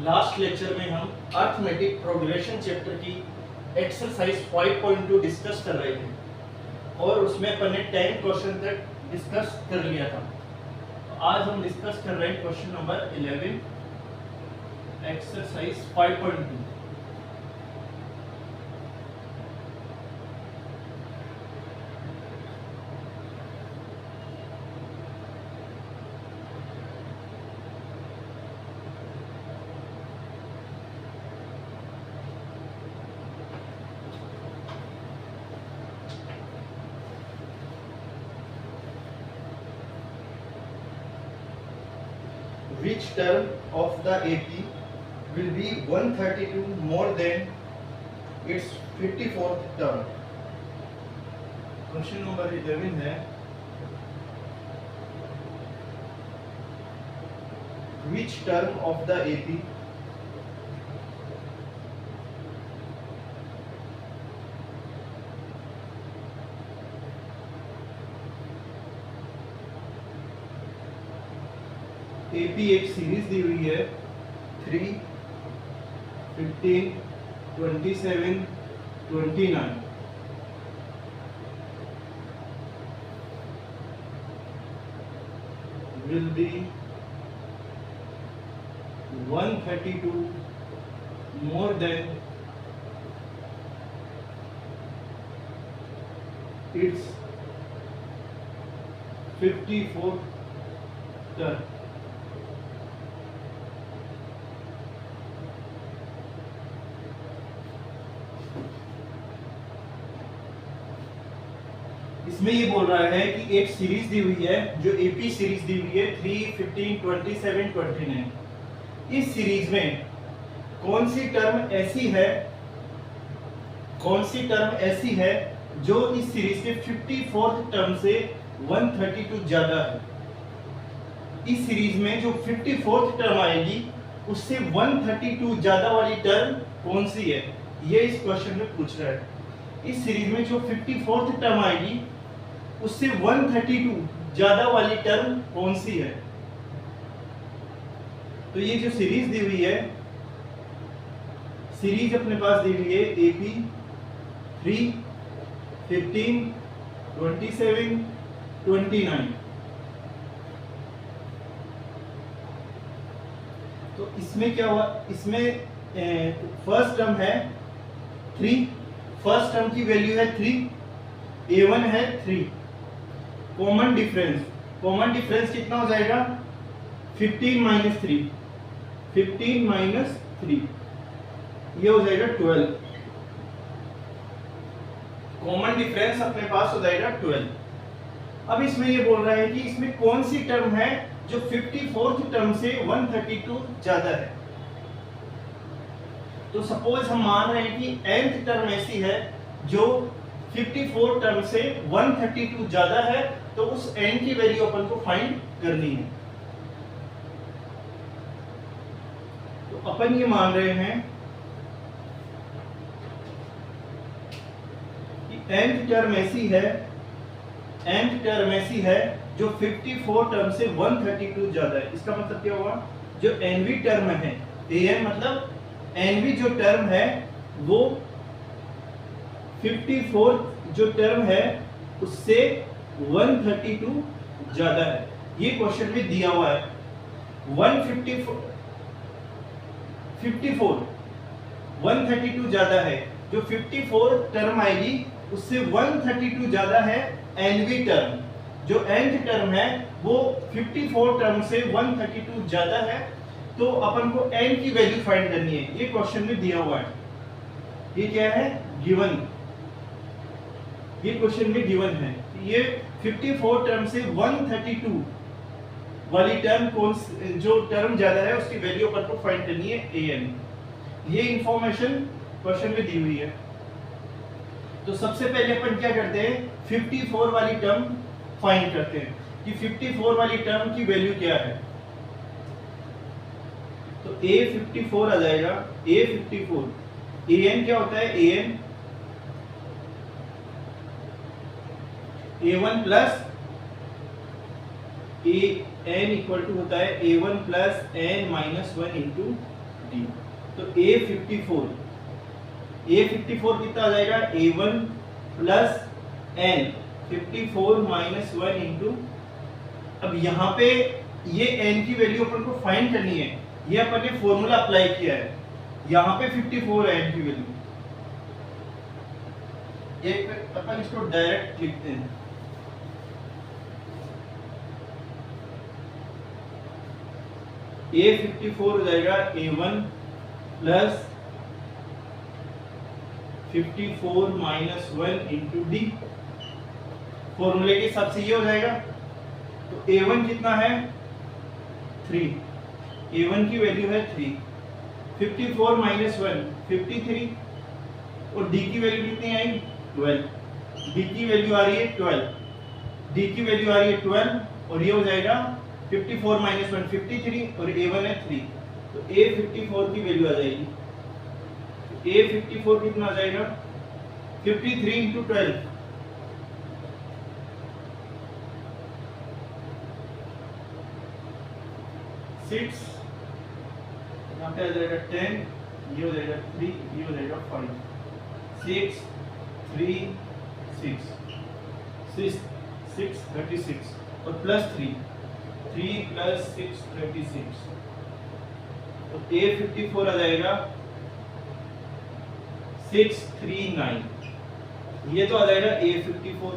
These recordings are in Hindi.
लास्ट लेक्चर में हम अर्थमेटिक प्रोग्रेशन चैप्टर की एक्सरसाइज 5.2 डिस्कस कर रहे थे और उसमें अपन ने 10 क्वेश्चन तक डिस्कस कर लिया था। आज हम डिस्कस कर रहे हैं question number 11 exercise 5.2। Which term of the AP will be 132 more than its 54th term? Question number 11 है which term of the AP AP एक सीरीज दी हुई है 3, 15, 27, 29। will be 132 more than its 54th term। इसमें ये बोल रहा है कि एक सीरीज दी हुई है जो एपी सीरीज दी हुई है 3, 15, 27, 29। इस सीरीज में कौन सी टर्म ऐसी है जो इस सीरीज के 54th टर्म से 132 ज्यादा है। इस सीरीज में जो 54th टर्म आएगी उससे 132 ज्यादा वाली टर्म कौन सी है, ये इस क्वेश्चन में पूछ रहा है। इस सीरीज में जो 54th टर्म आएगी उससे 132 ज्यादा वाली टर्म कौन सी है। तो ये जो सीरीज दी हुई है, सीरीज अपने पास दी हुई है एपी 3, 15, 27, 29। तो इसमें क्या हुआ, इसमें फर्स्ट टर्म है 3, फर्स्ट टर्म की वैल्यू है 3, a1 है 3। कॉमन डिफरेंस कितना हो जाएगा 15 माइनस 3, 15 माइनस 3 ये हो जाएगा 12। कॉमन डिफरेंस अपने पास हो जाएगा 12। अब इसमें ये बोल रहा है कि इसमें कौन सी टर्म है जो 54th टर्म से 132 ज्यादा है। तो सपोज हम मान रहे हैं कि nth टर्म ऐसी है जो 54 टर्म से 132 ज्यादा है, तो उस n की वैल्यू अपन को फाइंड करनी है। तो अपन ये मान रहे हैं कि nth टर्म ऐसी है जो 54 टर्म से 132 ज्यादा है। इसका मतलब क्या हुआ, जो nवी टर्म है, an मतलब nवी जो टर्म है वो 54 जो टर्म है उससे 132 ज्यादा है। ये क्वेश्चन में दिया हुआ है 132 ज्यादा है, जो 54 टर्म आएगी उससे 132 ज्यादा है एनवी टर्म। जो nth टर्म है वो 54 टर्म से 132 ज्यादा है, तो अपन को n की वैल्यू फाइंड करनी है। ये क्वेश्चन में दिया हुआ है, ये क्या है गिवन, ये क्वेश्चन में गिवन है। ये 54 टर्म से 132 वाली टर्म जो टर्म ज्यादा है उसकी वैल्यू अपन को फाइंड करनी है an। ये इंफॉर्मेशन क्वेश्चन में दी हुई है। तो सबसे पहले अपन क्या करते हैं, 54 वाली टर्म फाइंड करते हैं कि 54 वाली टर्म की वैल्यू क्या है। तो a54 आ जाएगा, a54 an क्या होता है, an a1 plus A N equal to होता है a1 प्लस n माइनस 1 इंटू डी। तो A54 कितना आ जाएगा, A1 प्लस N 54 माइनस 1 इंटू, अब यहाँ पे ये N की वैल्यू अपन को फाइंड करनी है, ये अपन ने फॉर्मूला अप्लाई किया है, यहाँ पे 54 है N की वैल्यू, ये अपन इसको डायरेक्ट लिखते हैं। A54 हो जाएगा A1 plus 54 minus 1 into D, फॉर्मूले के हिसाब से ये हो जाएगा। तो A1 कितना है 3, A1 की वैल्यू है 3, 54 माइनस 1 53, और डी की वैल्यू कितनी आई 12, डी की वैल्यू आ रही है 12, डी की वैल्यू आ रही है 12, और ये हो जाएगा 54 माइनस 1 53, और A1 है 3, तो A54 की वैल्यू आ जाएगी, A54 कितना आ जाएगा 53 इंटू 12, 6, यहाँ पे आ जाएगा 10, ये हो जाएगा 3, ये हो जाएगा 5, 6 3 6 6 6 36, और प्लस 3 प्लस 6 36, तो A54 आ जाएगा 639, ये तो आ जाएगा A54।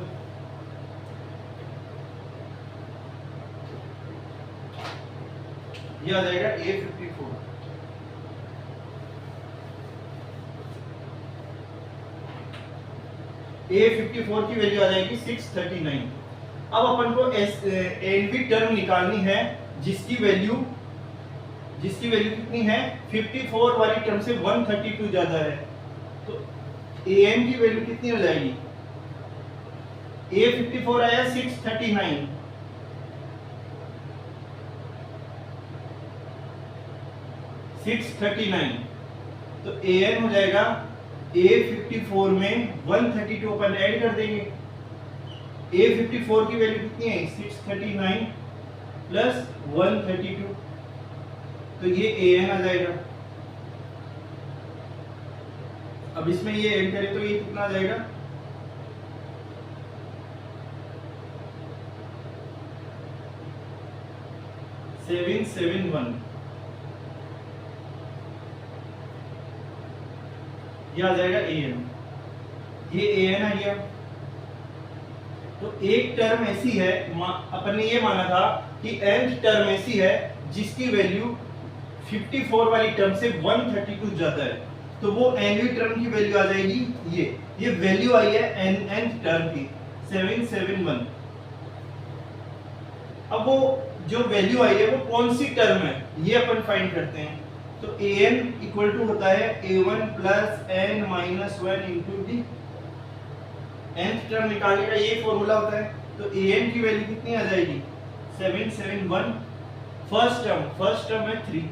ये आ जाएगा A54। A54 की वैल्यू आ जाएगी 639। अब अपन को एनवी टर्म निकालनी है जिसकी वैल्यू कितनी है 54 वाली टर्म से 132 ज्यादा है, तो an की वैल्यू कितनी हो जाएगी, A54 आया 639, तो an हो जाएगा A54 में 132 अपन ऐड कर देंगे, A54 की वैल्यू कितनी है 639 प्लस 132, तो ये an आ जाएगा। अब इसमें ये ऐड करें तो ये कितना आ जाएगा 771, ये आ जाएगा an, ये an आ गया। तो एक टर्म ऐसी है, अपन ने ये माना था कि nth टर्म ऐसी है जिसकी वैल्यू 54 वाली टर्म से 132 ज्यादा है, तो वो nवी टर्म की वैल्यू आ जाएगी ये वैल्यू आई है nth टर्म की 771। अब वो जो वैल्यू आई है वो कौन सी टर्म है ये अपन फाइंड करते हैं। तो an इक्वल टू होता है a1 प्लस n minus 1 into D, nth term निकालने का ये फॉर्मूला होता है। तो an की वैल्यू कितनी आ जाएगी 771, फर्स्ट टर्म है 3,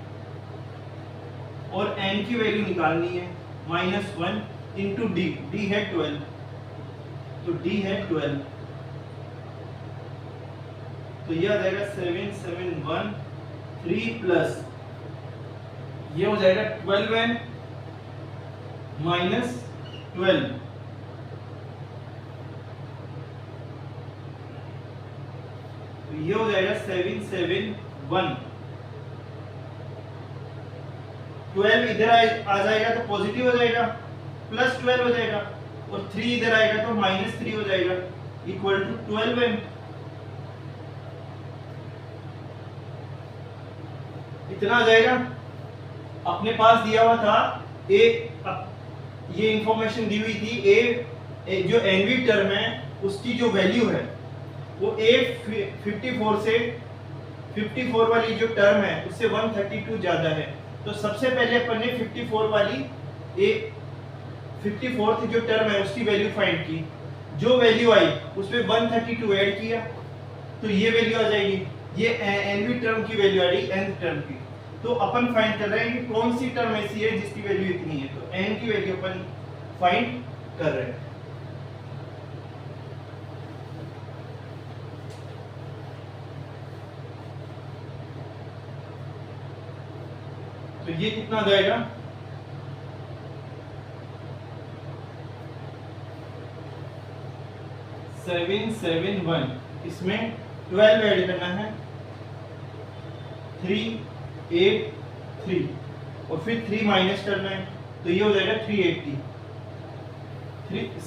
और n की वैल्यू निकालनी है -1 इंटू डी है 12, तो d है 12, तो ये आ जाएगा 771 3 प्लस ये हो जाएगा 12n माइनस 12, तो ये हो जाएगा 771, 12 इधर आ जाएगा तो पॉजिटिव हो जाएगा, प्लस 12 हो जाएगा, और 3 इधर आएगा तो -3 हो जाएगा, इक्वल टू 12n। इतना आ जाएगा। अपने पास दिया हुआ था ये इंफॉर्मेशन दी हुई थी जो एनवी टर्म है उसकी जो वैल्यू है वो A54 से 54 वाली जो टर्म है उससे 132 ज्यादा है। तो सबसे पहले अपन ने 54 वाली 54th जो टर्म है उसकी वैल्यू फाइंड की, जो वैल्यू आई उसमें 132 ऐड किया तो ये वैल्यू आ जाएगी, ये एनवी टर्म की वैल्यू आ रही nth टर्म की। तो अपन फाइंड कर रहे हैं कि कौन सी टर्म ऐसी है जिसकी वैल्यू इतनी है, तो n की वैल्यू अपन फाइंड कर रहे हैं। तो तो ये कितना आ जाएगा, 771, इसमें 12 ऐड करना है, 383 और फिर 3 माइनस करना है, तो ये हो जाएगा 380,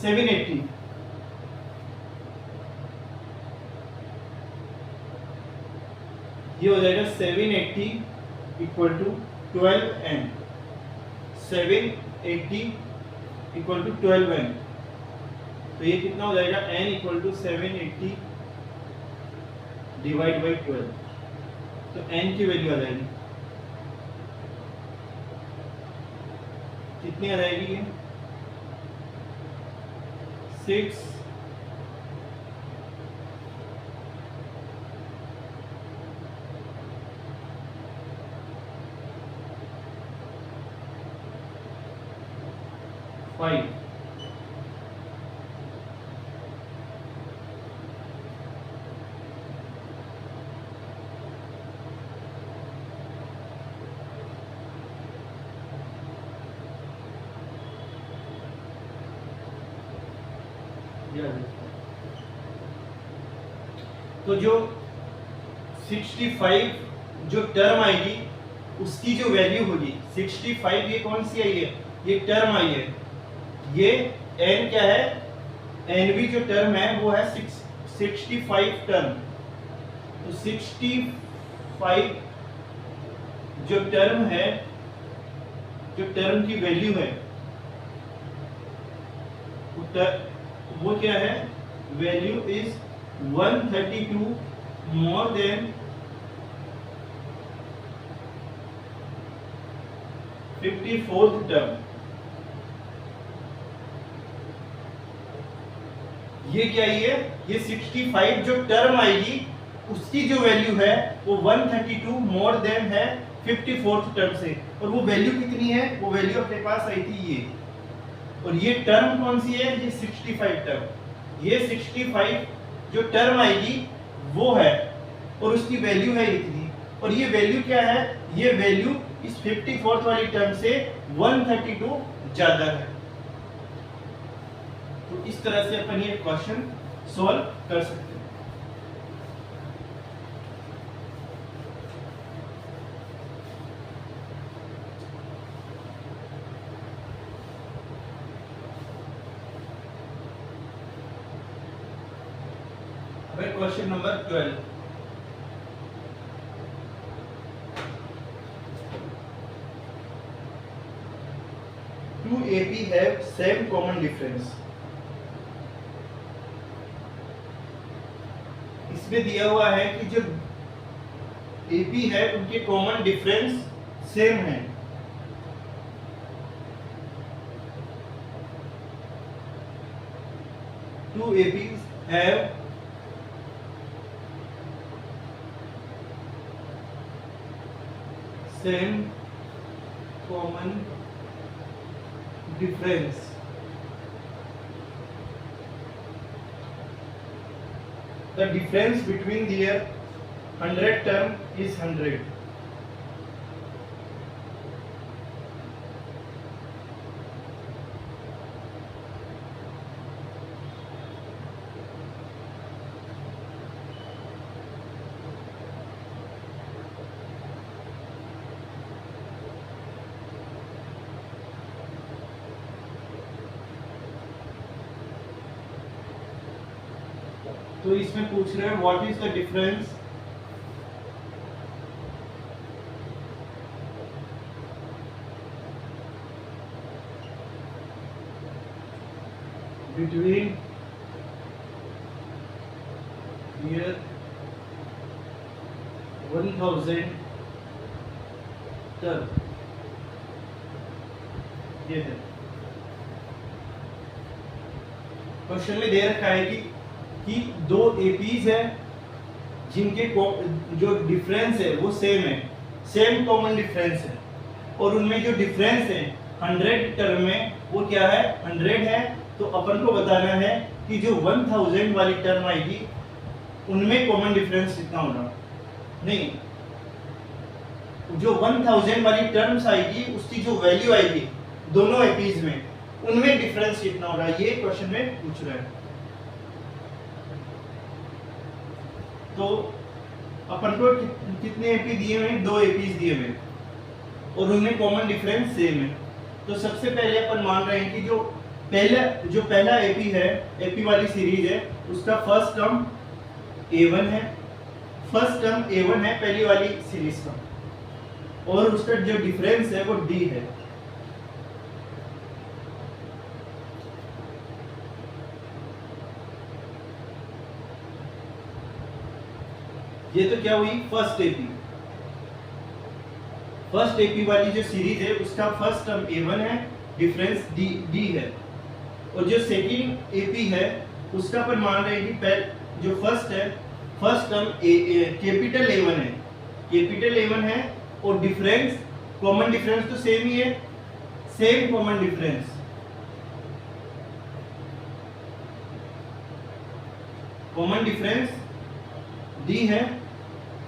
780, ये हो जाएगा 780 equal to 12n, 780 equal to 12n, तो ये कितना हो जाएगा, n equal to 780 divide by 12, तो n की वैल्यू आ जाएगी, कितनी आ जाएगी ये 6 5, तो जो 65 जो टर्म आएगी उसकी जो वैल्यू होगी 65, ये कौन सी आई है, ये टर्म आई है, ये n क्या है, nv जो टर्म है वो है 65 टर्म, तो 65 जो टर्म है, जो टर्म की वैल्यू है वो क्या है, value is 132 more than 54th term. ये क्या है, ये 65 जो टर्म आएगी उसकी जो वैल्यू है वो 132 मोर देन है 54th टर्म से, और वो वैल्यू कितनी है, वो वैल्यू अपने पास आई थी ये, और ये टर्म कौन सी है, ये 65 टर्म, ये 65 जो टर्म आएगी वो है और उसकी वैल्यू है इतनी, और ये वैल्यू क्या है, ये वैल्यू इस 54th वाली टर्म से 132 ज्यादा है। तो इस तरह से अपन ये क्वेश्चन सॉल्व कर सकते हैं। Question number 12, two AP have same common difference। इसमें दिया हुआ है कि जो AP है उनके कॉमन डिफरेंस सेम है, two APs have same common difference, the difference between their 100 term is 100। तो इसमें पूछ रहे हैं what is the difference between year 1000 term, ये है क्वेश्चन में दे रखा है कि दो एपीज है जिनके जो डिफरेंस है वो सेम है, सेम कॉमन डिफरेंस है, और उनमें जो डिफरेंस है 100 टर्म में वो क्या है, 100 है। तो अपन को बताना है कि जो 1000 वाली टर्म आएगी उनमें कॉमन डिफरेंस कितना होगा, नहीं जो 1000 वाली टर्म्स आएगी उसकी जो वैल्यू आएगी दोनों एपीज में, उनमें डिफरेंस कितना होगा, ये क्वेश्चन में पूछ रहा है। तो अपन को कितने एपी दिए हुए हैं, 2 एपीज दिए हुए हैं और उनमें कॉमन डिफरेंस सेम है। तो सबसे पहले अपन मान रहे हैं कि जो पहला एपी है, एपी वाली सीरीज है, उसका फर्स्ट टर्म A1 है, फर्स्ट टर्म A1 है पहली वाली सीरीज का, और उसका जो डिफरेंस है वो D है। ये तो क्या हुई फर्स्ट एपी। फर्स्ट एपी वाली जो सीरीज है उसका फर्स्ट टर्म A1 है, डिफरेंस D है। और जो सेकंड एपी है उसका अपन मान रहे हैं कि जो फर्स्ट है, फर्स्ट टर्म कैपिटल A1 है, कैपिटल A1 है, और डिफरेंस, कॉमन डिफरेंस तो सेम ही है, same common difference, common difference D है,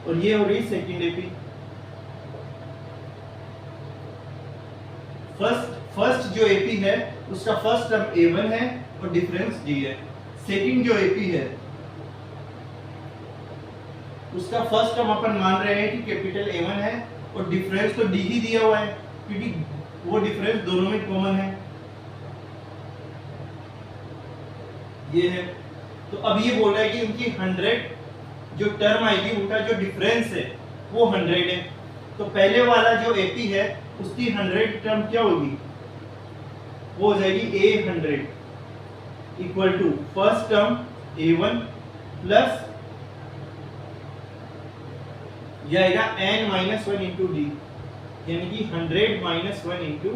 और ये हो रही सेकंड एपी। फर्स्ट जो एपी है उसका फर्स्ट टर्म A1 है और डिफरेंस D है। सेकंड जो एपी है उसका फर्स्ट टर्म अपन मान रहे हैं कि कैपिटल A1 है और डिफरेंस तो D ही दिया हुआ है क्योंकि वो डिफरेंस दोनों में कॉमन है, ये है। तो अब ये बोल रहा है कि उनकी 100 जो टर्म आएगी उनका जो डिफरेंस है वो 100 है। तो पहले वाला जो एपी है उसकी 100 टर्म क्या होगी, वो हो जाएगी A100 equal to first term A1 plus ये आएगा n-1 इंटू डी, यानी कि 100 माइनस 1 इंटू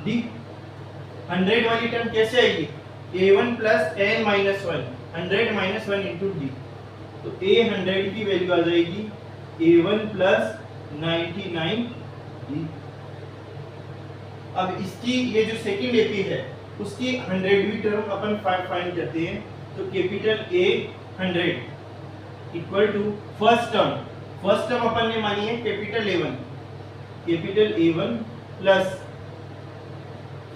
डी। 100 वाली टर्म कैसे आएगी, A1 plus n-1, 100 minus 1 into D. तो A100 की वैल्यू आ जाएगी A1 प्लस 99 डी। अब इसकी ये जो सेकंड एपी है उसकी 100वीं टर्म अपन फाइंड करते हैं। तो capital A100 equal to first term अपन ने मानी है कैपिटल A1 प्लस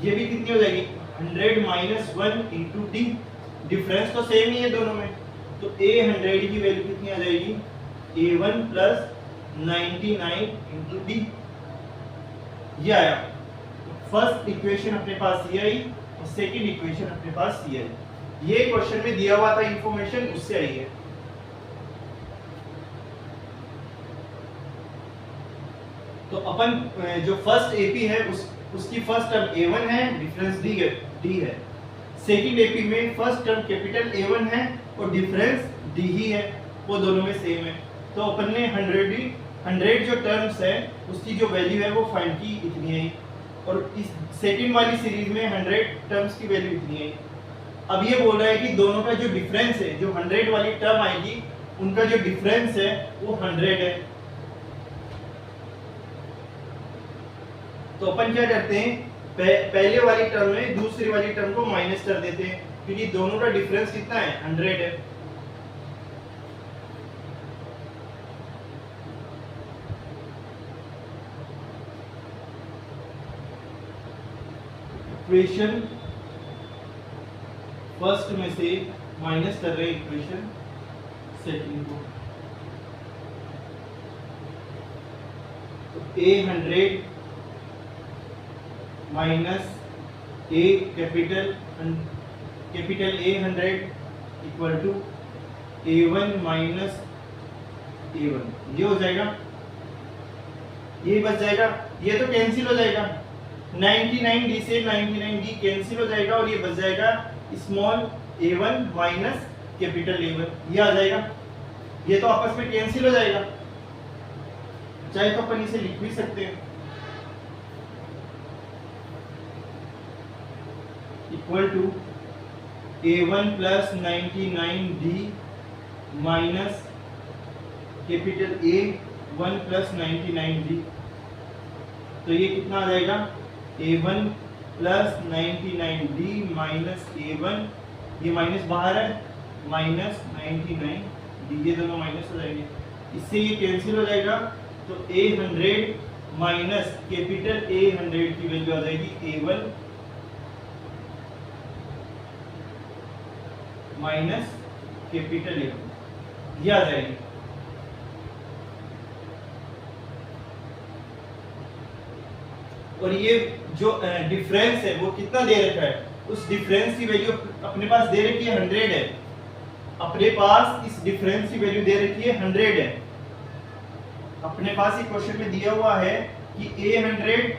ये भी कितनी हो जाएगी 100 माइनस 1 इंटू डी, डिफरेंस तो सेम ही है दोनों में। तो A100 की वैल्यू कितनी आ जाएगी A1 प्लस 99 इंटू डी, ये आया। फर्स्ट इक्वेशन अपने पास ये आई और सेकंड इक्वेशन अपने पास ये आई। ये क्वेश्चन में दिया हुआ था इंफॉर्मेशन, उससे आई है। तो अपन जो फर्स्ट एपी है उसकी फर्स्ट टर्म A1 है, डिफरेंस D है। सेकंड एपी में फर्स्ट टर्म कैपिटल A1 है और डिफरेंस D ही है, वो दोनों में सेम है। तो अपन ने 100 जो टर्म्स है उसकी जो वैल्यू है वो फाइंड की, इतनी है। और इस सेकंड वाली सीरीज में 100 टर्म्स की वैल्यू इतनी है। अब ये बोल रहा है कि दोनों का जो डिफरेंस है, जो 100 वाली टर्म आएगी उनका जो डिफरेंस है वो 100 है। तो अपन क्या करते हैं, पहले वाली टर्म में दूसरी वाली टर्म को माइनस कर देते हैं क्योंकि दोनों का डिफरेंस कितना है 100 है। इक्वेशन फर्स्ट में से माइनस कर रहे हैं इक्वेशन सेकंड को। तो A100 minus A capital A100 equal to A1 minus A1, ये हो जाएगा, ये बच जाएगा, ये तो कैंसिल हो जाएगा, 99D से 99D कैंसिल हो जाएगा और ये बच जाएगा small A1 minus capital A1, ये आ जाएगा। ये तो आपस में कैंसिल हो जाएगा, चाहे तो अपन इसे लिख भी सकते हैं, equal to A1 plus 99D minus capital A1 plus 99D। तो ये कितना आ जाएगा A1 plus 99D minus A1, ये माइनस बाहर है, माइनस 99D, ये दोनों माइनस हो जाएंगे, इससे ये कैंसिल हो जाएगा। तो A100 माइनस कैपिटल A100 की वैल्यू आ जाएगी A1 माइनस कैपिटल A1, ये आ जाएगी। और ये जो डिफरेंस है वो कितना दे रखा है, उस डिफरेंस की वैल्यू अपने पास दे रखी है 100 है, अपने पास इस डिफरेंस की वैल्यू दे रखी है 100 है। अपने पास एक क्वेश्चन में दिया हुआ है कि A100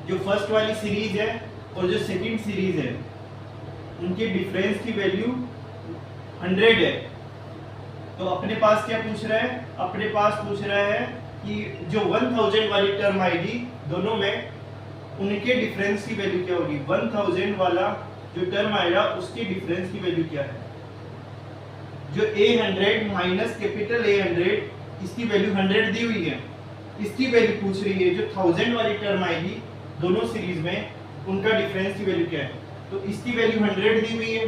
जो फर्स्ट वाली सीरीज है और जो सेकंड सीरीज है उनके डिफरेंस की वैल्यू 100 है। तो अपने पास क्या पूछ रहा है, अपने पास पूछ रहा है कि जो 1000 वाली टर्म आएगी दोनों में उनके डिफरेंस की वैल्यू क्या होगी। 1000 वाला जो टर्म आएगा उसके डिफरेंस की वैल्यू क्या है। जो A100 माइनस कैपिटल A100 इसकी वैल्यू 100 दी हुई है, इसकी वैल्यू पूछ रही है जो 1000 वाली टर्म आएगी दोनों सीरीज में उनका डिफरेंस की वैल्यू क्या है। तो इसकी वैल्यू 100 दी हुई है,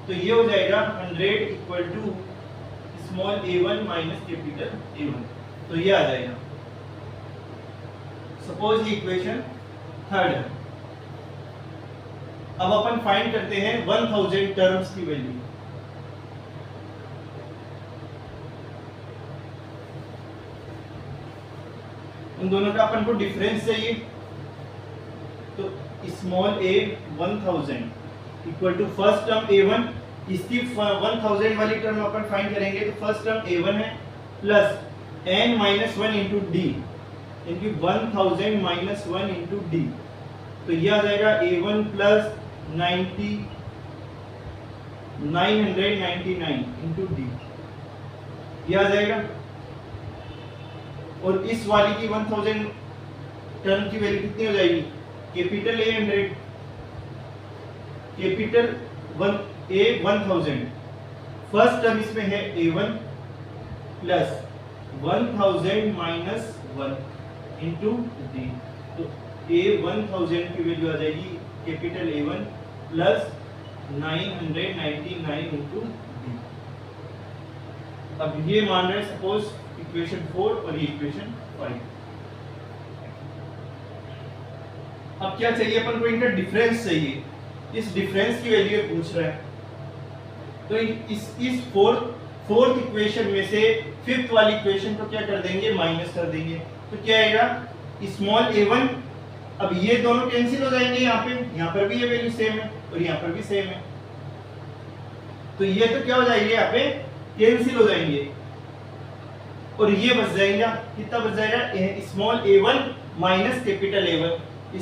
तो ये हो जाएगा 100 equal to small a1 minus capital A1, तो ये आ जाएगा। सपोज ये इक्वेशन थर्ड है। अब अपन फाइंड करते हैं 1000 टर्म्स की वैल्यू। उन दोनों का अपन को डिफरेंस चाहिए, तो small a 1000 equal to first term a1, इसकी 1000 वाली टर्म अपन फाइंड करेंगे तो फर्स्ट टर्म a1 है plus n minus 1 into D, इनकी 1000 माइनस 1 इंटू डी, तो यह आ जाएगा a1 प्लस 999 इंटू डी, यह आ जाएगा। और इस वाली की 1000 टर्म की वैल्यू कितनी हो जाएगी, capital A100 capital A1000, first term इसमें है A1 plus 1000 minus 1 into D, तो A1000 की वैल्यू आ जाएगी capital A1 plus 999 into D. अब ये मान रहे सपोज इक्वेशन 4 और ये इक्वेशन 5। अब क्या चाहिए अपन को, इनका डिफरेंस चाहिए, इस डिफरेंस की वैल्यू पूछ रहा है। तो इस फोर्थ इक्वेशन में से फिफ्थ वाली इक्वेशन को क्या कर देंगे, माइनस कर देंगे, तो क्या आएगा स्मॉल a1। अब ये दोनों कैंसिल हो जाएंगे, यहाँ पर भी ये वैल्यू सेम है और यहाँ पर भी सेम है, तो ये तो क्या हो जाएंगे, यहाँ पे कैंसिल हो जाएंगे और ये बच जाएगा, कितना बच जाएगा, small a1 minus capital A1,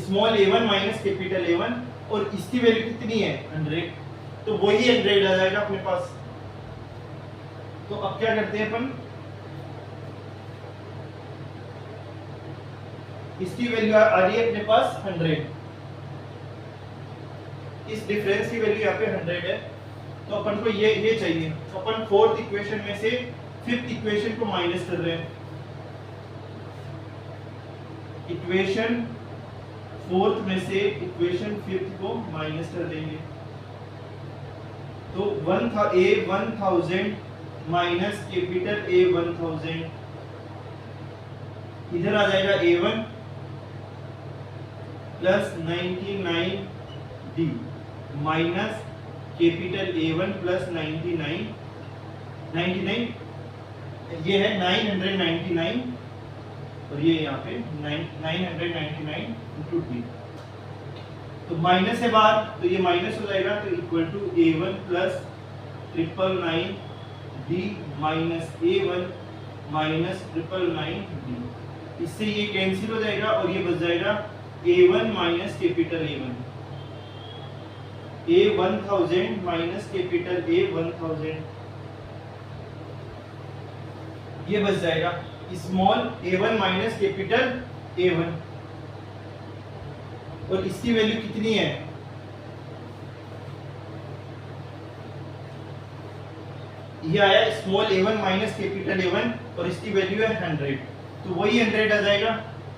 small a1 minus capital A1, और इसकी वैल्यू कितनी है 100, तो वही 100 आ जाएगा अपने पास। तो अब क्या करते हैं अपन, इसकी वैल्यू आ रही है अपने पास 100, इस डिफरेंस की वैल्यू यहाँ पे 100 है, तो अपन को ये चाहिए। तो अपन फोर्थ इक्वेशन में से फिफ्थ इक्वेशन को माइनस कर रहे हैं, इक्वेशन फोर्थ में से इक्वेशन फिफ्थ को माइनस कर देंगे, तो A1000 माइनस कैपिटल A1000, इधर आ जाएगा A1 plus 99D minus capital A1 plus 99 ये है 999 और ये यहाँ पे 999 इंटू डी, तो माइनस है बाहर तो ये माइनस हो जाएगा, तो equal to A1 plus 999D minus A1 minus 999D, इससे ये कैंसिल हो जाएगा और ये बच जाएगा A1 minus capital A1000 minus capital A1000, ये बच जाएगा small a1 minus capital A1, और इसकी वैल्यू कितनी है, ये आया small a1 minus capital A1 और इसकी वैल्यू है 100, तो वही 100 आ जाएगा।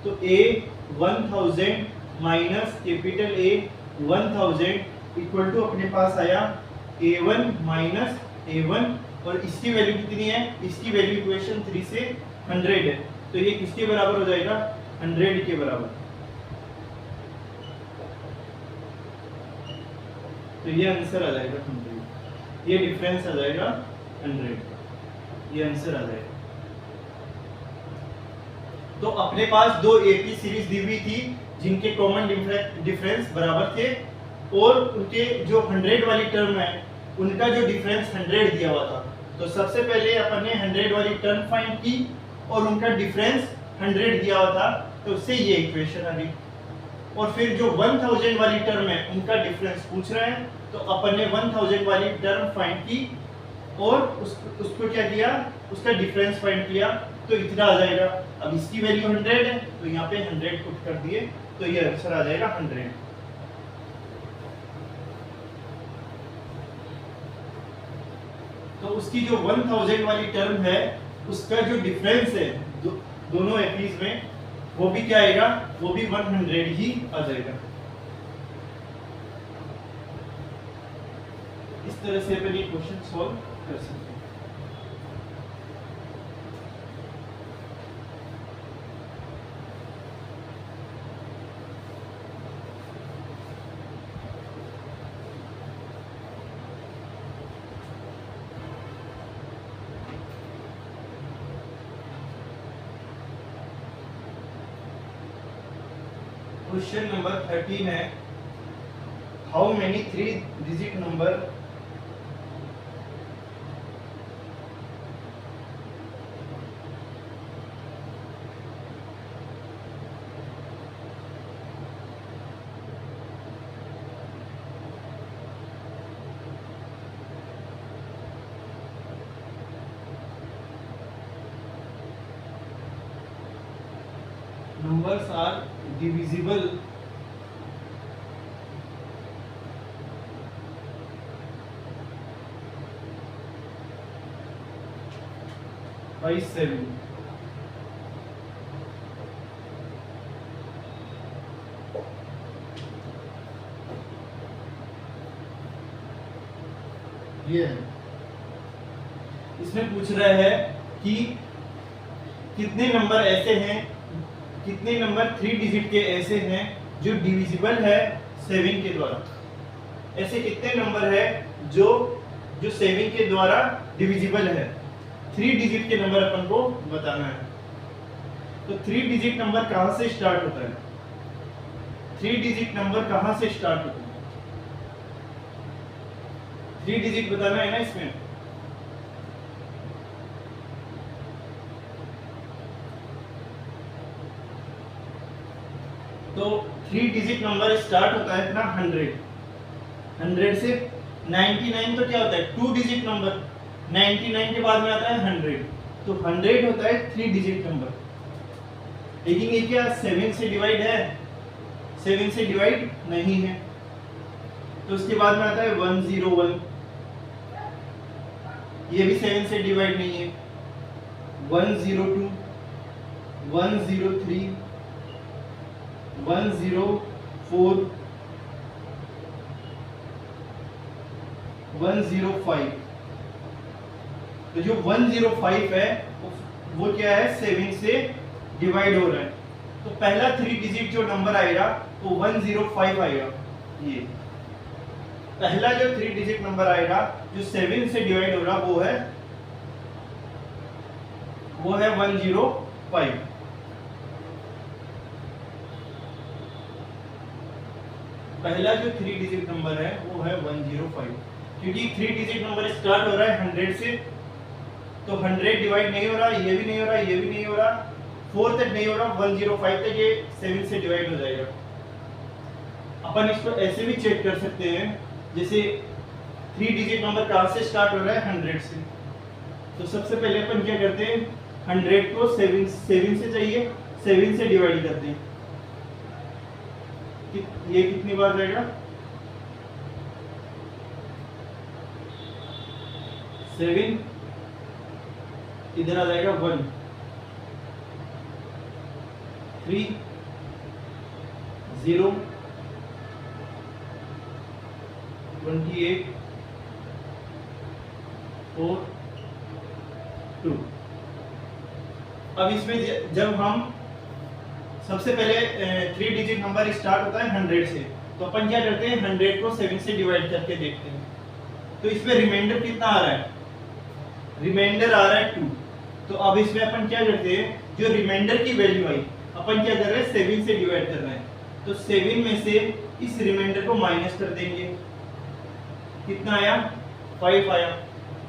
तो A1000 minus capital A1000 equal to अपने पास आया A1 माइनस A1, और इसकी वैल्यू कितनी है, इसकी वैल्यू इक्वेशन 3 से 100 है, तो ये किसके बराबर हो जाएगा? 100 के बराबर। तो ये आंसर आ जाएगा 100, ये डिफरेंस आ जाएगा 100, ये आंसर आ जाएगा। तो अपने पास दो एपी सीरीज दी हुई थी जिनके कॉमन डिफरेंस बराबर थे, और उनके जो 100 वाली टर्म है उनका जो डिफरेंस 100 दिया हुआ था। तो सबसे पहले अपन ने 100 वाली टर्म फाइंड की और उनका डिफरेंस 100 दिया हुआ था, तो उससे ये इक्वेशन आ गई। और फिर जो 1000 वाली टर्म है उनका डिफरेंस पूछ रहे हैं, तो अपन ने 1000 वाली टर्म फाइंड की और उसको क्या किया, उसका डिफरेंस फाइंड किया, तो इतना आ जाएगा। अब इसकी वैल्यू 100 है तो यहाँ पे 100 पुट कर दिए, तो ये आंसर आ जाएगा 100। तो उसकी जो 1000 वाली टर्म है उसका जो डिफरेंस है दोनों एपीज में, वो भी क्या आएगा, वो भी 100 ही आ जाएगा। इस तरह से अपन ये क्वेश्चन सॉल्व कर सकते हैं। क्वेश्चन नंबर 13 है, how many 3 digit number numbers are divisible by 7? ये है, इसमें पूछ रहा है कि कितने नंबर ऐसे हैं, कितने नंबर 3 डिजिट के ऐसे हैं जो डिविजिबल है 7 के द्वारा। ऐसे कितने नंबर है जो 7 के द्वारा डिविजिबल है। 3 डिजिट के नंबर अपन को बताना है। तो 3 डिजिट नंबर कहां से स्टार्ट होता है? 3 डिजिट नंबर कहां से स्टार्ट होता है? 3 डिजिट बताना है ना इसमें। तो 3 डिजिट नंबर स्टार्ट होता है अपना 100 से। 99 तो क्या होता है? 2 डिजिट नंबर। 99 के बाद में आता है 100, तो 100 होता है 3 डिजिट नंबर। लेकिन ये क्या 7 से डिवाइड है? 7 से डिवाइड नहीं है। तो उसके बाद में आता है 101, ये भी 7 से डिवाइड नहीं है। 102, 103, 104, 105। तो जो 105 है वो क्या है? 7 से डिवाइड हो रहा है। तो पहला 3 डिजिट जो नंबर आएगा वो 105 आएगा। ये पहला जो 3 डिजिट नंबर आएगा जो 7 से डिवाइड हो रहा वो है 105। पहला जो 3 डिजिट नंबर है वो है 105, क्योंकि 3 डिजिट नंबर स्टार्ट हो रहा है 100 से, तो 100 डिवाइड नहीं हो रहा, ये भी नहीं हो रहा, ये भी नहीं हो रहा, 4 तक नहीं हो रहा, 105 तक ये 7 से डिवाइड हो जाएगा। अपन इसको ऐसे भी चेक कर सकते हैं, जैसे 3 डिजिट नंबर कहां से स्टार्ट हो रहा है? 100 से। तो सबसे पहले अपन क्या करते हैं? 100 को 7 से चाहिए, 7 से डिवाइड करते हैं। ये कितनी बार जाएगा? 7, इधर आ जाएगा 1, 3, 0, 28, 4, 2। अब इसमें जब हम सबसे पहले 3 डिजिट नंबर स्टार्ट होता है 100 से, तो अपन क्या करते हैं 100 को 7 से डिवाइड करके देखते हैं। तो इसमें रिमाइंडर कितना आ रहा है, रिमाइंडर आ रहा है 2। तो अब इसमें अपन क्या करते हैं, जो रिमाइंडर की वैल्यू आई अपन क्या कर रहे हैं 7 से डिवाइड कर रहे हैं। तो 7 में से इस रिमाइंडर को माइनस कर देंगे, कितना आया 5 आया।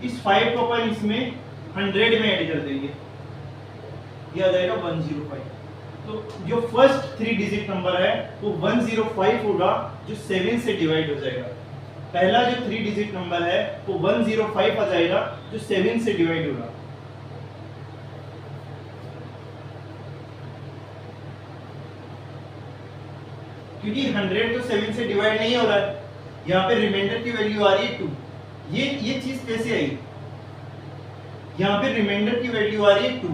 इस 5 को अपन इसमें 100 में ऐड कर देंगे, ये आ जाएगा 105। तो जो फर्स्ट 3 डिजिट नंबर है वो 105 होगा, जो 7 से डिवाइड हो जाएगा। पहला जो 3 डिजिट नंबर है वो 105 आ जाएगा, जो 7 से डिवाइड होगा। क्योंकि 100 तो 7 से डिवाइड नहीं हो रहा है, यहाँ पे रिमाइंडर की वैल्यू आ रही है 2। ये चीज कैसे आई, यहाँ पे रिमाइंडर की वैल्यू आ रही है 2,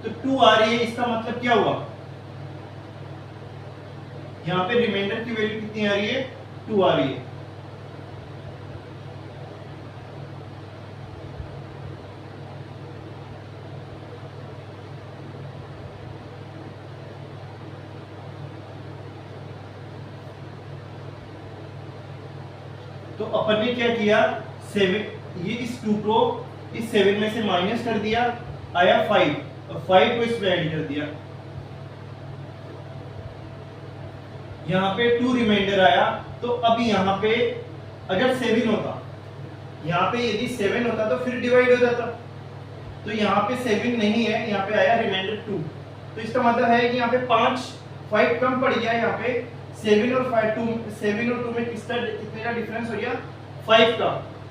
तो 2 आ रही है, इसका मतलब क्या हुआ, यहाँ पे रिमाइंडर की वैल्यू कितनी आ रही है 2 आ रही है। तो अपन ने क्या किया 7, ये इस 2 को इस 7 में से माइनस कर दिया, आया 5, और 5 को इसमें ऐड कर दिया। यहाँ पे 2 रिमाइंडर आया, तो अब यहाँ पे अगर 7 होता, यहाँ पे यदि 7 होता तो फिर डिवाइड हो जाता। तो यहाँ पे 7 नहीं है, यहाँ पे आया रिमाइंडर 2। तो इसका मतलब है कि यहाँ पे 5 कम पड़ गया। यहाँ पे 7 और 2 में कितने का डिफरेंस हो गया 5 का,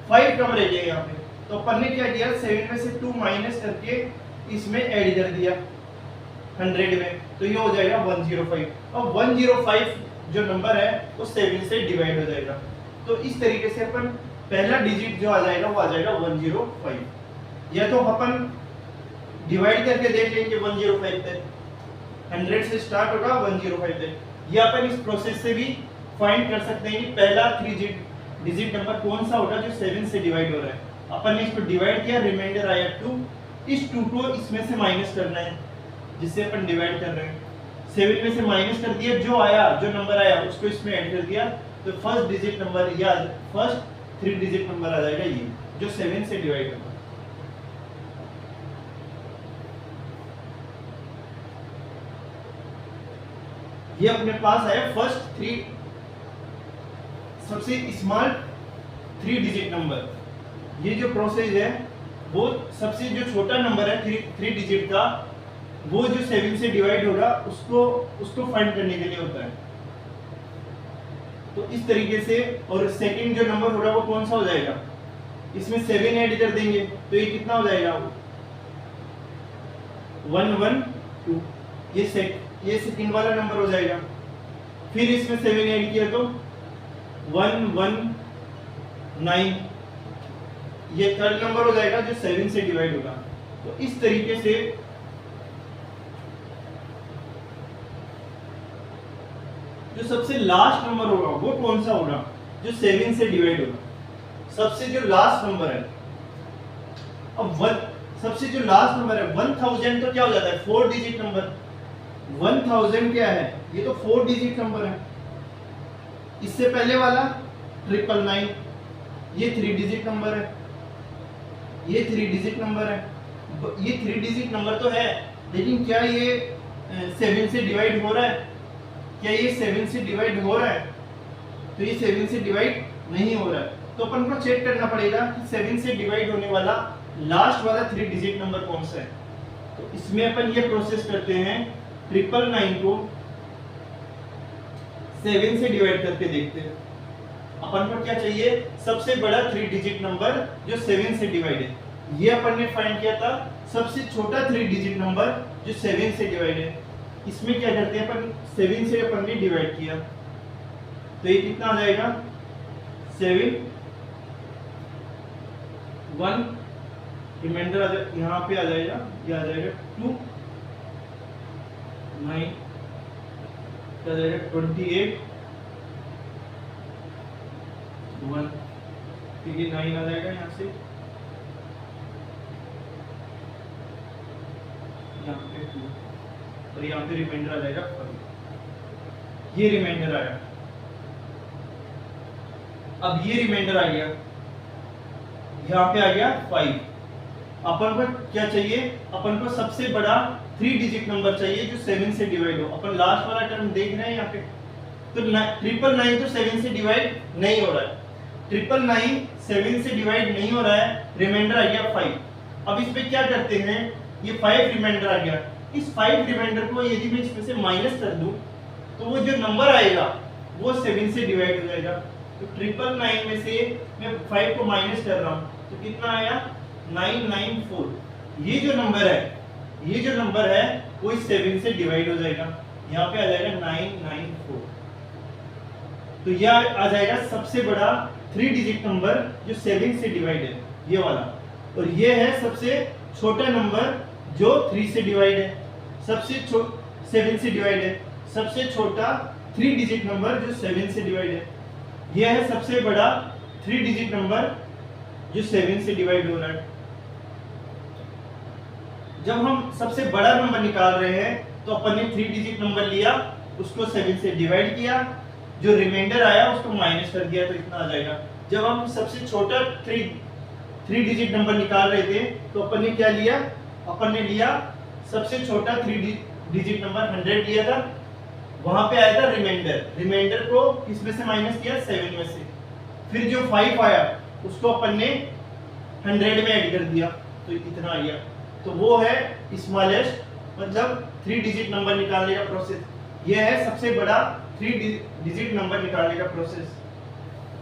5 कम रह गया यहाँ पे। तो अपन ने क्या किया 7 में से 2 माइनस करके इसमें ऐड कर दिया 100 में, तो ये हो जाएगा 105। और 105 जो नंबर है वो 7 से डिवाइड हो जाएगा। तो इस तरीके से अपन पहला डिजिट जो आ जाएगा वो आ जाएगा 105। या तो अपन डिवाइड करके देख लेंगे 105 तक, 100 से स्टार्ट होगा 105 तक, या अपन इस प्रोसेस से भी फाइंड कर सकते हैं कि पहला 3 डिजिट नंबर कौन सा होगा जो 7 से डिवाइड हो रहा है। अपन ने इसको डिवाइड किया, रिमाइंडर आया 2, इस 2 को इसमें से माइनस करना है जिससे अपन डिवाइड कर रहे हैं। 7 में से माइनस कर दिया, जो नंबर आया उसको इसमें ऐड कर दिया, तो फर्स्ट डिजिट नंबर या फर्स्ट 3 डिजिट नंबर आ जाएगा ये जो 7 से डिवाइड होगा। ये अपने पास आया फर्स्ट 3 सबसे स्मॉल 3 डिजिट नंबर। ये जो प्रोसेस है वो सबसे जो छोटा नंबर है 3 डिजिट का, वो जो 7 से डिवाइड होगा उसको फाइंड करने के लिए होता है। तो इस तरीके से, और सेकंड जो नंबर होगा वो कौन सा हो जाएगा, इसमें 7 ऐड कर देंगे तो ये कितना हो जाएगा 112, ये सेकंड वाला नंबर हो जाएगा। फिर इसमें 7 ऐड किया तो 119, ये थर्ड नंबर हो जाएगा जो 7 से डिवाइड होगा। तो इस तरीके से जो सबसे लास्ट नंबर होगा वो कौन सा होगा जो 7 से डिवाइड होगा, सबसे जो लास्ट नंबर है। अब सबसे जो लास्ट नंबर है 1000 तो क्या हो जाता है 4 डिजिट नंबर। 1000 क्या है, ये तो 4 डिजिट नंबर है। इससे पहले वाला 999, ये 3 डिजिट नंबर है, ये 3 डिजिट नंबर है। ये 3 डिजिट नंबर तो है, लेकिन क्या ये 7 से डिवाइड हो रहा है, क्या ये 7 से डिवाइड हो रहा है, तो ये 7 से डिवाइड नहीं हो रहा है। तो अपन को चेक करना पड़ेगा कि 7 से डिवाइड होने वाला लास्ट वाला 3 डिजिट नंबर कौन सा है। तो इसमें अपन ये प्रोसेस करते हैं, 999 को 7 से डिवाइड करके देखते हैं। अपन को क्या चाहिए, सबसे बड़ा 3 डिजिट नंबर जो 7 से डिवाइड है। ये अपन ने फाइंड किया था सबसे छोटा 3 डिजिट नंबर जो 7 से डिवाइड है। इसमें क्या करते हैं अपन 7 से अपन ने डिवाइड किया, तो ये कितना आ जाएगा 7 1, रिमाइंडर यहाँ पे आ जाएगा, ये आ जाएगा 2 9, क्या जाएगा 28 1, ठीक है 9 आ जाएगा यहाँ से, यहाँ पे 2 और यहाँ पे रिमाइंडर आ जाएगा 5। ये रिमाइंडर आया। अब ये रिमाइंडर आ गया, यहाँ पे आ गया 5। अपन को क्या चाहिए? अपन को सबसे बड़ा 3 डिजिट नंबर चाहिए जो 7 से डिवाइड हो। अपन लास्ट वाला टर्म देख रहे हैं यहाँ पे, तो 999 तो 7 से डिवाइड नहीं हो रहा है, 999 7 से डिवाइड नहीं हो रहा है, रिमाइंडर आ गया 5। अब इस पे क्या करते हैं, ये 5 रिमाइंडर आ गया, इस 5 रिमाइंडर को यदि मैं इसमें से माइनस कर दूं तो वो जो नंबर आएगा वो 7 से डिवाइड हो जाएगा। तो 999 में से मैं 5 को माइनस कर रहा हूँ तो कितना आया? 994। ये जो नंबर है वो इस 7 से डिवाइड हो जाएगा, यहाँ पे आ जाएगा 994। तो यह आ जाएगा सबसे बड़ा 3 डिजिट नंबर जो 7 से डिवाइड है, ये वाला। और ये है सबसे छोटा नंबर जो 3 से डिवाइड है, 7 से डिवाइड है। सबसे छोटा 3 डिजिट नंबर जो 7 से डिवाइड है, यह है सबसे बड़ा 3 डिजिट नंबर जो 7 से डिवाइड हो रहा है। जब हम सबसे बड़ा नंबर निकाल रहे हैं तो अपन ने 3 डिजिट नंबर लिया, उसको 7 से डिवाइड किया, जो रिमाइंडर आया उसको माइनस कर दिया, तो इतना आ जाएगा। जब हम सबसे छोटा 3 डिजिट नंबर निकाल रहे थे तो अपन ने क्या लिया? अपन ने लिया सबसे छोटा 3 डिजिट नंबर 100 लिया था, वहां पे आया था रिमाइंडर को किसमें से माइनस किया? 7 में से। फिर जो 5 आया उसको अपन ने 100 में ऐड कर दिया, तो इतना आ गया। तो वो है स्मॉलेस्ट, मतलब 3 डिजिट नंबर निकालने का प्रोसेस। ये है सबसे बड़ा 3 डिजिट नंबर निकालने का प्रोसेस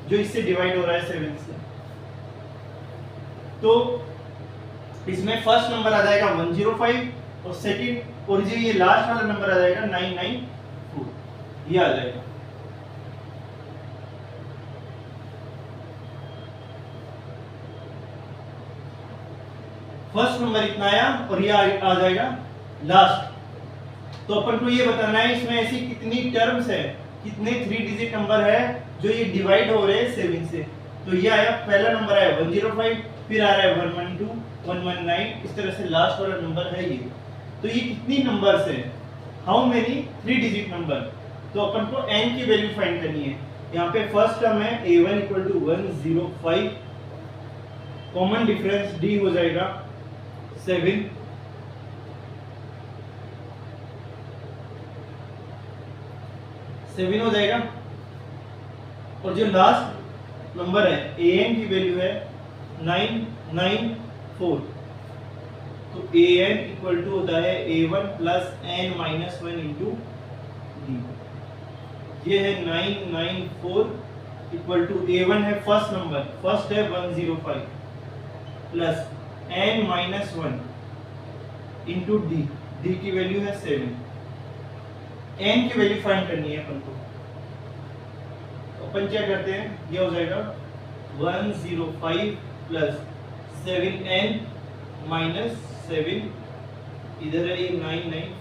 जो इससे डिवाइड हो रहा है 7 से। तो इसमें फर्स्ट नंबर आ जाएगा 105 और सेकंड और ये लास्ट वाला नंबर आ जाएगा 994, ये आ जाएगा। फर्स्ट नंबर इतना आया और ये आ जाएगा लास्ट। तो अपन को ये बताना है इसमें ऐसी कितनी टर्म्स है, कितने 3 डिजिट नंबर है जो ये डिवाइड हो रहे हैं 7 से। तो ये आया, पहला नंबर आया 105, फिर आ रहा है 112, 119, इस तरह से लास्ट वाला नंबर है ये। तो ये कितनी नंबर्स है? How many 3 digit number? तो अपन को n की वैल्यू फाइंड करनी है। यहाँ पे फर्स्ट टर्म है a1 = 105, कॉमन डिफरेंस d हो जाएगा 7, हो जाएगा। और जो लास्ट नंबर है an की वैल्यू है 994, तो an इक्वल टू होता है a1 प्लस n माइनस 1 इंटू d। ये है 994 इक्वल टू a1 है फर्स्ट नंबर, फर्स्ट है 105 plus n minus 1 into d, d की वैल्यू है 7। n की वैल्यू फाइंड करनी है अपन को। तो अपन क्या करते हैं, ये हो जाएगा 105 प्लस 7n माइनस 7, इधर है ये 994।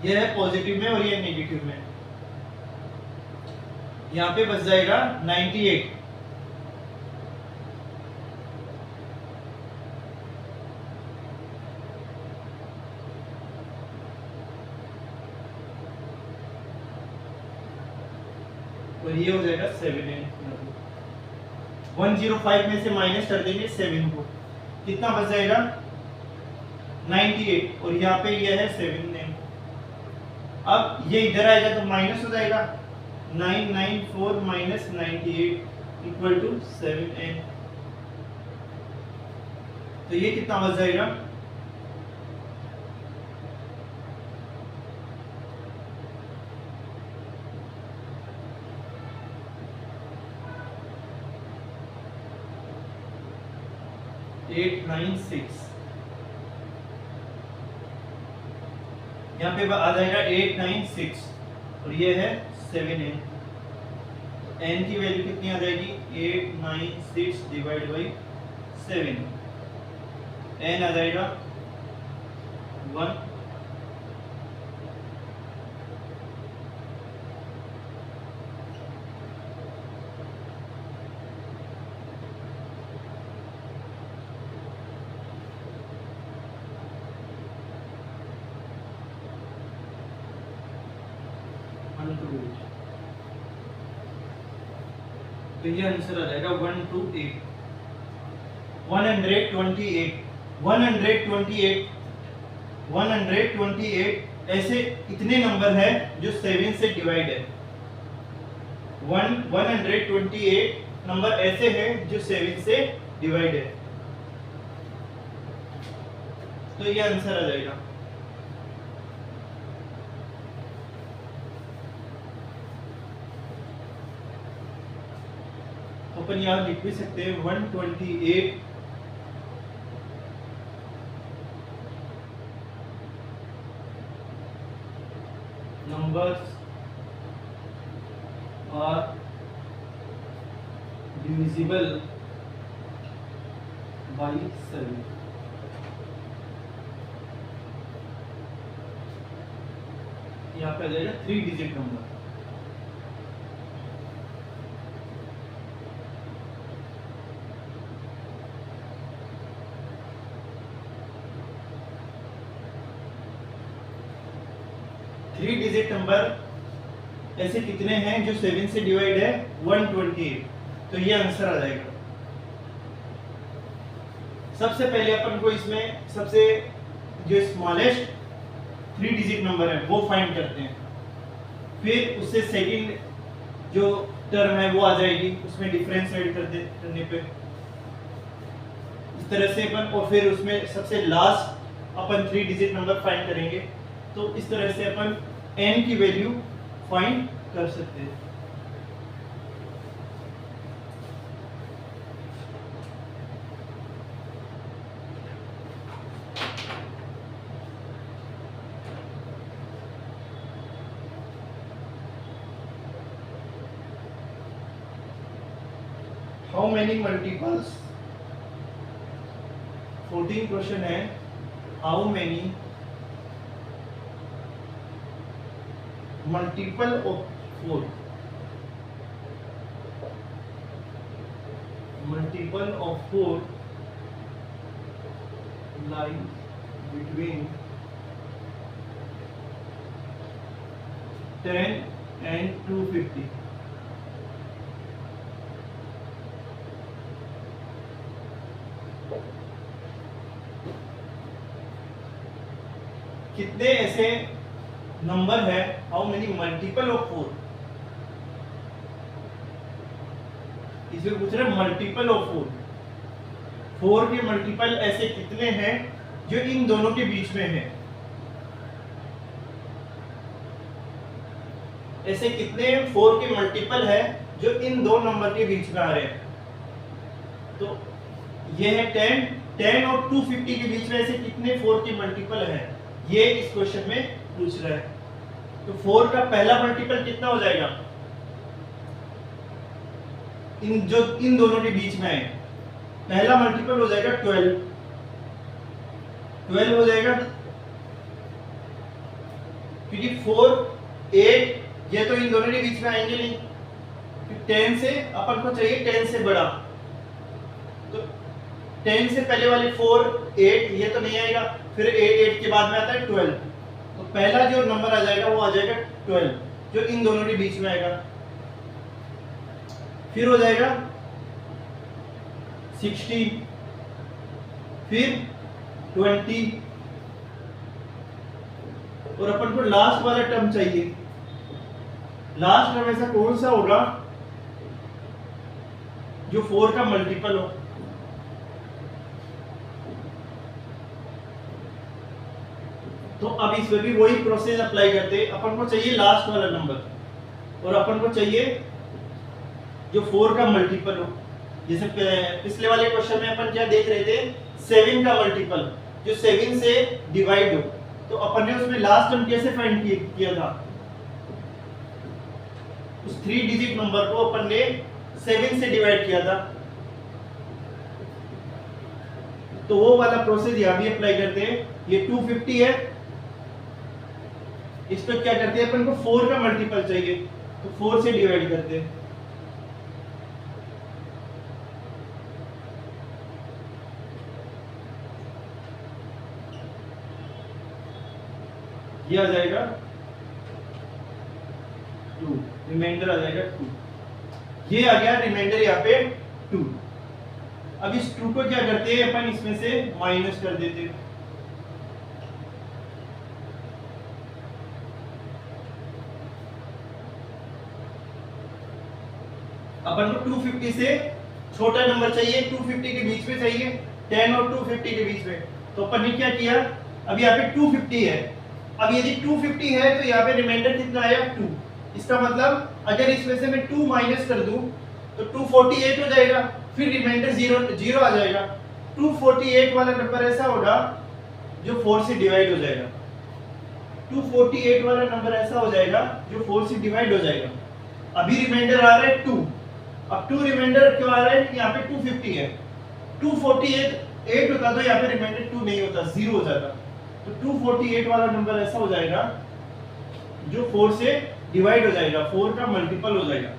ये है पॉजिटिव में और ये नेगेटिव में। यहाँ पे बच जाएगा 98। और ये हो जाएगा 7n। 105 में से माइनस कर देंगे 7 को, कितना बच जाएगा 98, और यहाँ पे ये है 7n। अब ये इधर आएगा तो माइनस हो जाएगा, 994 माइनस 98 इक्वल टू 7n। तो ये कितना बच जाएगा, एट 996। यहाँ पे आ जाएगा 896 और ये है 7n। n की वैल्यू कितनी आ जाएगी, 896 डिवाइड बाई 7, n आ जाएगा 1। ये आंसर आ जाएगा 128 128 128 128 ऐसे इतने नंबर है जो 7 से डिवाइड है। 128 नंबर ऐसे हैं जो 7 से डिवाइड है। तो ये आंसर आ जाएगा। अपन यहां लिख भी सकते हैं 128 numbers are divisible by 7। यहाँ पे आ जाएगा 3 digit number. Three digit number ऐसे कितने हैं जो 7 से डिवाइड है? 128। तो ये आंसर आ जाएगा। सबसे पहले अपन को इसमें सबसे जो स्मॉलेस्ट 3 डिजिट नंबर है वो फाइंड करते हैं, फिर उससे सेकंड जो टर्म है वो आ जाएगी, उसमें डिफरेंस ऐड करने पे इस तरह से अपन, और फिर उसमें सबसे लास्ट अपन 3 डिजिट नंबर फाइंड करेंगे। तो इस तरह से अपन n की वैल्यू फाइंड कर सकते हैं। हाउ मेनी मल्टीपल्स, 14 क्वेश्चन है। How many multiple of 4, multiple of 4 lies between 10 and 250। कितने ऐसे नंबर है? हाउ मेनी मल्टीपल ऑफ 4, इसमें पूछ रहे मल्टीपल ऑफ 4 के मल्टीपल ऐसे कितने हैं जो इन दोनों के बीच में है। ऐसे कितने 4 के मल्टीपल है जो इन दो नंबर के बीच में आ रहे हैं। तो ये है 10 और 250 के बीच में ऐसे कितने 4 के मल्टीपल है, ये इस क्वेश्चन में पूछ रहा है। तो 4 का पहला मल्टीपल कितना हो जाएगा इन दोनों के बीच में है? पहला मल्टीपल हो जाएगा 12 हो जाएगा, क्योंकि 4 8 ये तो इन दोनों के बीच में आएंगे नहीं। 10 से अपन को चाहिए 10 से बड़ा, तो 10 से पहले वाले 4 8 ये तो नहीं आएगा, फिर 8 के बाद में आता है 12। तो पहला जो नंबर आ जाएगा वो आ जाएगा 12 जो इन दोनों के बीच में आएगा। फिर हो जाएगा 16, फिर 20, और अपन को लास्ट वाला टर्म चाहिए। लास्ट टर्म ऐसा कौन सा होगा जो 4 का मल्टीपल हो? तो अब इसमें भी वही प्रोसेस अप्लाई करते हैं। अपन को चाहिए लास्ट वाला नंबर और अपन को चाहिए जो 4 का मल्टीपल हो। जैसे पिछले वाले क्वेश्चन में अपन क्या देख रहे थे, 7 का मल्टीपल जो 7 से डिवाइड हो। तो अपन ने उसमें लास्ट टर्म कैसे फाइंड किया था? उस 3 डिजिट नंबर को अपन ने 7 से डिवाइड किया था। तो वो वाला प्रोसेस यहां भी अप्लाई करते हैं। ये 250 है, इस पर क्या करते हैं अपन को 4 का मल्टीपल चाहिए, तो 4 से डिवाइड करते हैं। ये आ जाएगा 2, रिमाइंडर आ जाएगा 2। ये आ गया रिमाइंडर यहाँ पे 2। अब इस 2 को क्या करते हैं अपन, इसमें से माइनस कर देते हैं। अपन को 250 से छोटा नंबर चाहिए, 250 के बीच में चाहिए, 10 और 250 के बीच में। तो अपन ने क्या किया, अब यहाँ पे 250 है। अब यदि 250 है तो यहाँ पे रिमाइंडर कितना आया 2। इसका मतलब अगर इसमें से मैं 2 माइनस कर दूं तो 248 हो जाएगा, फिर रिमाइंडर 0 आ जाएगा। 248 वाला नंबर ऐसा होगा जो 4 से डिवाइड हो जाएगा। 248 वाला नंबर ऐसा हो जाएगा जो 4 से डिवाइड हो जाएगा। अभी रिमाइंडर आ रहा है 2। अब 2 रिमाइंडर क्यों आ रहा है, यहाँ पे 250 है। 248 होता तो यहाँ पे रिमाइंडर 2 नहीं होता, 0 हो जाता। तो 248 वाला नंबर ऐसा हो जाएगा जो 4 से डिवाइड हो जाएगा, 4 का मल्टीपल हो जाएगा।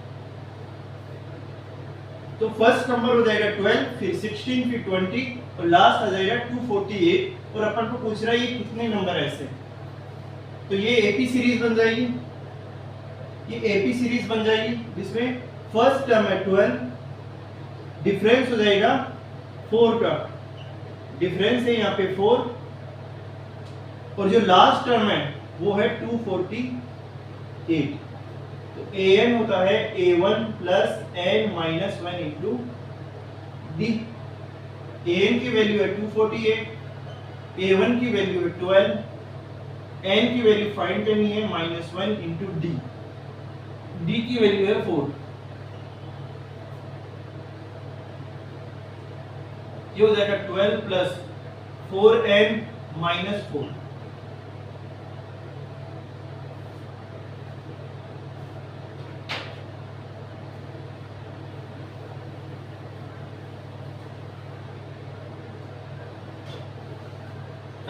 तो फर्स्ट नंबर हो जाएगा 12, फिर 16, फिर 20 और लास्ट आ जाएगा 248। और अपन को पूछ रहा है ये कितने नंबर है ऐसे, तो ये एपी सीरीज बन जाएगी। ये एपी सीरीज बन जाएगी जिसमें फर्स्ट टर्म है 12, डिफरेंस हो जाएगा 4 का, डिफरेंस है यहाँ पे 4, और जो लास्ट टर्म है वो है 248। तो an होता है a1 प्लस n minus 1 into D. an की वैल्यू है 248, a1 की वैल्यू है 12, n की वैल्यू फाइंड करनी है -1 इंटू डी। डी की वैल्यू है 4। ये हो जाएगा 12 प्लस 4n माइनस 4।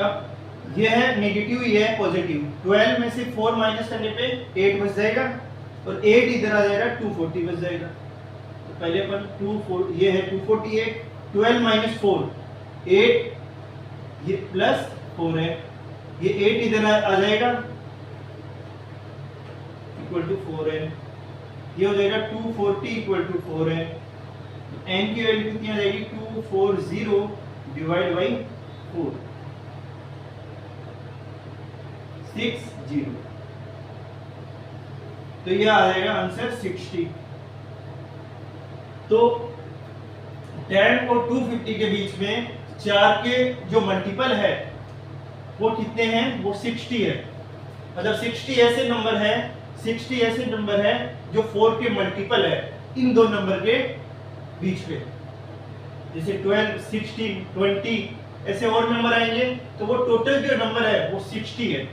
अब ये है नेगेटिव, ये है पॉजिटिव। 12 में से 4 माइनस करने पे 8 बच जाएगा और 8 इधर आ जाएगा 240 बच जाएगा। तो पहले अपन 24, ये है 248, 12 माइनस 4 8, ये प्लस 4 है, ये 8 इधर आ जाएगा इक्वल टू 4n। ये हो जाएगा 240 इक्वल टू 4n। n की वैल्यू कितनी आ जाएगी 240 डिवाइड बाई 4, 60। तो ये आ जाएगा आंसर 60। तो 10 और 250 के बीच में 4 के जो मल्टीपल है वो कितने हैं, वो 60 है। मतलब 60 ऐसे नंबर है, 60 ऐसे नंबर है जो 4 के मल्टीपल है इन दो नंबर के बीच में। जैसे 12, 16, 20 ऐसे और नंबर आएंगे तो वो टोटल जो नंबर है वो 60 है।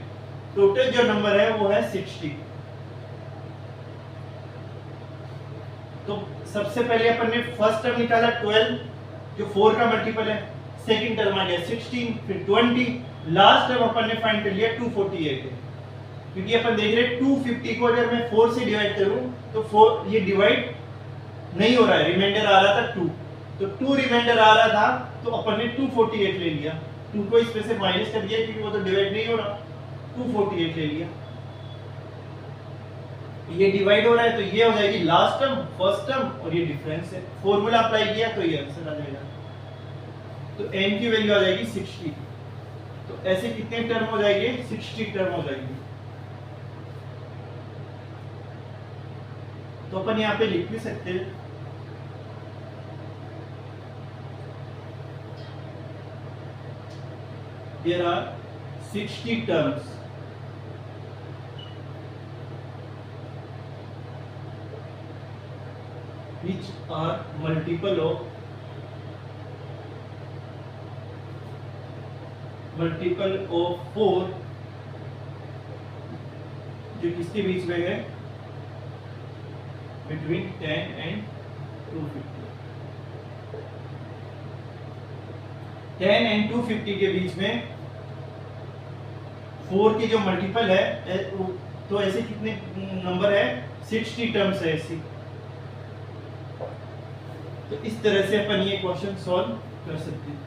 टोटल जो नंबर है वो है 60। तो सबसे पहले अपन ने फर्स्ट टर्म निकाला 12 जो 4 का मल्टीपल है, सेकंड टर्म आ गया 16, फिर 20, लास्ट टर्म अपन ने फाइंड कर लिया 248 है। क्योंकि अपन देख रहे हैं 250 को अगर मैं 4 से डिवाइड करूं तो 4 ये डिवाइड नहीं हो रहा है, रिमाइंडर आ रहा था 2, तो 2 रिमाइंडर आ रहा था तो अपन ने 248 ले लिया। 2 को इसमें से माइनस कर दिया क्योंकि वो तो डिवाइड नहीं हो रहा, 248 ले लिया। ये डिवाइड हो रहा है तो ये हो जाएगी लास्ट टर्म, फर्स्ट टर्म, और ये डिफरेंस है। फॉर्मूला अप्लाई किया तो ये आंसर आ जाएगा। तो n की वैल्यू आ जाएगी 60। तो ऐसे कितने टर्म हो जाएंगे, 60 टर्म हो जाएंगे। तो अपन यहाँ पे लिख भी सकते हैं there are 60 terms which are multiple of 4 जो किसके बीच में है, between 10 and 250। 10 and 250 के बीच में 4 की जो मल्टीपल है तो ऐसे कितने नंबर है, 60 टर्म्स है ऐसी। तो इस तरह से अपन ये क्वेश्चन सॉल्व कर सकते हैं।